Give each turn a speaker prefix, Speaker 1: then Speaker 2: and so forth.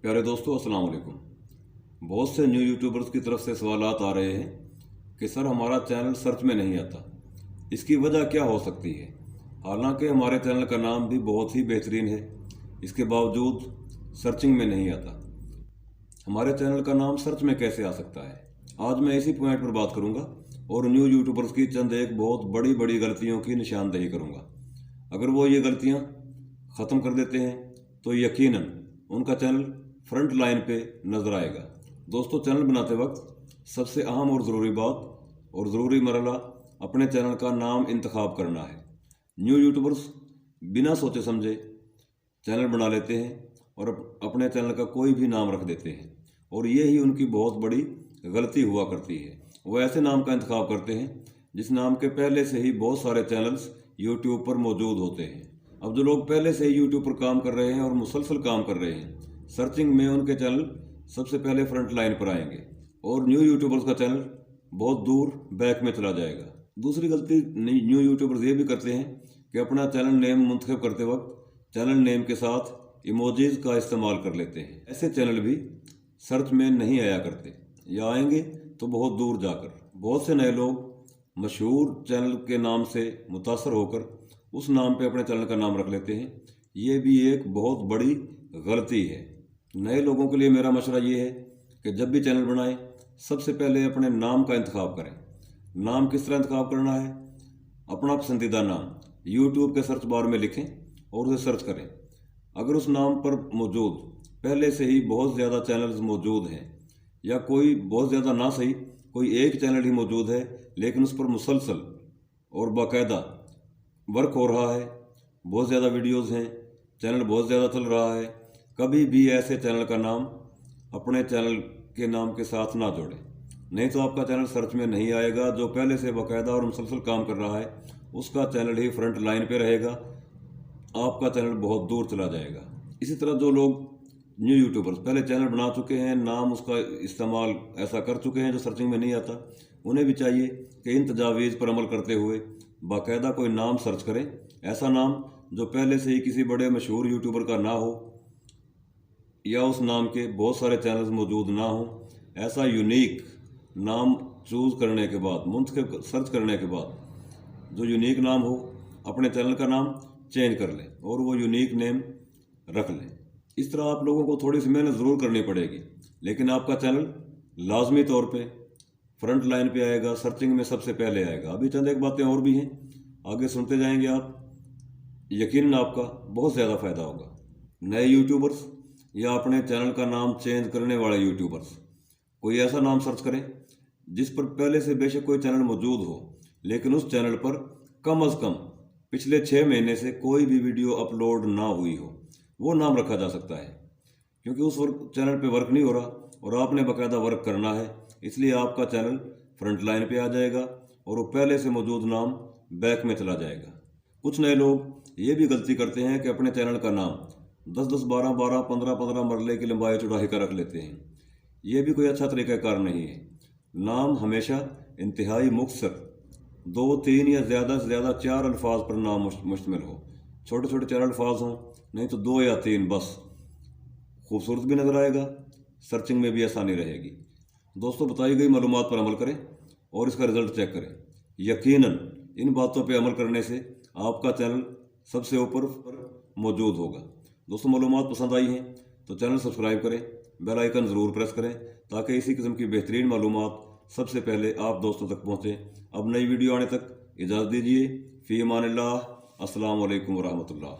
Speaker 1: प्यारे दोस्तों, अस्सलाम वालेकुम। बहुत से न्यू यूट्यूबर्स की तरफ से सवालात आ रहे हैं कि सर हमारा चैनल सर्च में नहीं आता, इसकी वजह क्या हो सकती है। हालांकि हमारे चैनल का नाम भी बहुत ही बेहतरीन है, इसके बावजूद सर्चिंग में नहीं आता। हमारे चैनल का नाम सर्च में कैसे आ सकता है, आज मैं इसी पॉइंट पर बात करूंगा और न्यू यूट्यूबर्स की चंद एक बहुत बड़ी बड़ी गलतियों की निशानदेही करूंगा। अगर वो ये गलतियां ख़त्म कर देते हैं तो यकीनन उनका चैनल फ्रंट लाइन पे नज़र आएगा। दोस्तों, चैनल बनाते वक्त सबसे अहम और ज़रूरी बात और ज़रूरी मरहला अपने चैनल का नाम इंतखाब करना है। न्यू यूट्यूबर्स बिना सोचे समझे चैनल बना लेते हैं और अपने चैनल का कोई भी नाम रख देते हैं, और ये ही उनकी बहुत बड़ी गलती हुआ करती है। वो ऐसे नाम का इंतखाब करते हैं जिस नाम के पहले से ही बहुत सारे चैनल्स यूट्यूब पर मौजूद होते हैं। अब जो लोग पहले से ही यूट्यूब पर काम कर रहे हैं और मुसलसल काम कर रहे हैं, सर्चिंग में उनके चैनल सबसे पहले फ्रंट लाइन पर आएंगे और न्यू यूट्यूबर्स का चैनल बहुत दूर बैक में चला जाएगा। दूसरी गलती न्यू यूट्यूबर्स ये भी करते हैं कि अपना चैनल नेम मुंतखब करते वक्त चैनल नेम के साथ इमोजीज का इस्तेमाल कर लेते हैं। ऐसे चैनल भी सर्च में नहीं आया करते, या आएंगे तो बहुत दूर जाकर। बहुत से नए लोग मशहूर चैनल के नाम से मुतासर होकर उस नाम पे अपने चैनल का नाम रख लेते हैं। ये भी एक बहुत बड़ी गलती है। नए लोगों के लिए मेरा मशवरा ये है कि जब भी चैनल बनाएं, सबसे पहले अपने नाम का इंतखाब करें। नाम किस तरह इंतखाब करना है? अपना पसंदीदा नाम यूट्यूब के सर्च बार में लिखें और उसे सर्च करें। अगर उस नाम पर मौजूद पहले से ही बहुत ज़्यादा चैनल्स मौजूद हैं, या कोई बहुत ज़्यादा ना सही कोई एक चैनल ही मौजूद है लेकिन उस पर मुसलसल और बाकायदा वर्क हो रहा है, बहुत ज़्यादा वीडियोज़ हैं, चैनल बहुत ज़्यादा चल रहा है, कभी भी ऐसे चैनल का नाम अपने चैनल के नाम के साथ ना जोड़ें, नहीं तो आपका चैनल सर्च में नहीं आएगा। जो पहले से बाकायदा और मुसलसल काम कर रहा है उसका चैनल ही फ्रंट लाइन पे रहेगा, आपका चैनल बहुत दूर चला जाएगा। इसी तरह जो लोग न्यू यूट्यूबर्स पहले चैनल बना चुके हैं, नाम उसका इस्तेमाल ऐसा कर चुके हैं जो सर्चिंग में नहीं आता, उन्हें भी चाहिए कि इन तजावीज़ पर अमल करते हुए बाकायदा कोई नाम सर्च करें। ऐसा नाम जो पहले से ही किसी बड़े मशहूर यूट्यूबर का ना हो, या उस नाम के बहुत सारे चैनल्स मौजूद ना हो। ऐसा यूनिक नाम चूज़ करने के बाद, मुंतखब सर्च करने के बाद जो यूनिक नाम हो, अपने चैनल का नाम चेंज कर लें और वो यूनिक नेम रख लें। इस तरह आप लोगों को थोड़ी सी मेहनत ज़रूर करनी पड़ेगी, लेकिन आपका चैनल लाजमी तौर पे फ्रंट लाइन पे आएगा, सर्चिंग में सबसे पहले आएगा। अभी चंद एक बातें और भी हैं, आगे सुनते जाएंगे आप, यकीनन आपका बहुत ज़्यादा फ़ायदा होगा। नए यूट्यूबर्स या अपने चैनल का नाम चेंज करने वाले यूट्यूबर्स कोई ऐसा नाम सर्च करें जिस पर पहले से बेशक कोई चैनल मौजूद हो, लेकिन उस चैनल पर कम अज़ कम पिछले 6 महीने से कोई भी वीडियो अपलोड ना हुई हो। वो नाम रखा जा सकता है, क्योंकि उस चैनल पे वर्क नहीं हो रहा और आपने बाकायदा वर्क करना है, इसलिए आपका चैनल फ्रंट लाइन पे आ जाएगा और वो पहले से मौजूद नाम बैक में चला जाएगा। कुछ नए लोग ये भी गलती करते हैं कि अपने चैनल का नाम 10-10, 12-12, 15-15 मरले की लंबाई चौड़ाई का रख लेते हैं। ये भी कोई अच्छा तरीक़ाकार नहीं है। नाम हमेशा इंतहाई मुख्तसर 2, 3 या ज़्यादा से ज़्यादा 4 अल्फाज पर नाम मुश्तमिल हो। छोटे छोटे 4 अल्फाज हों, नहीं तो 2 या 3 बस। खूबसूरत भी नज़र आएगा, सर्चिंग में भी आसानी रहेगी। दोस्तों, बताई गई मालूमात पर अमल करें और इसका रिज़ल्ट चेक करें। यकीनन इन बातों पे अमल करने से आपका चैनल सबसे ऊपर मौजूद होगा। दोस्तों, मालूमात पसंद आई हैं तो चैनल सब्सक्राइब करें, बेल आइकन ज़रूर प्रेस करें ताकि इसी किस्म की बेहतरीन मालूमात सबसे पहले आप दोस्तों तक पहुँचें। अब नई वीडियो आने तक इजाज़त दीजिए। फ़ी अमानिल्लाह। अस्सलामु अलैकुम वरहमतुल्लाह।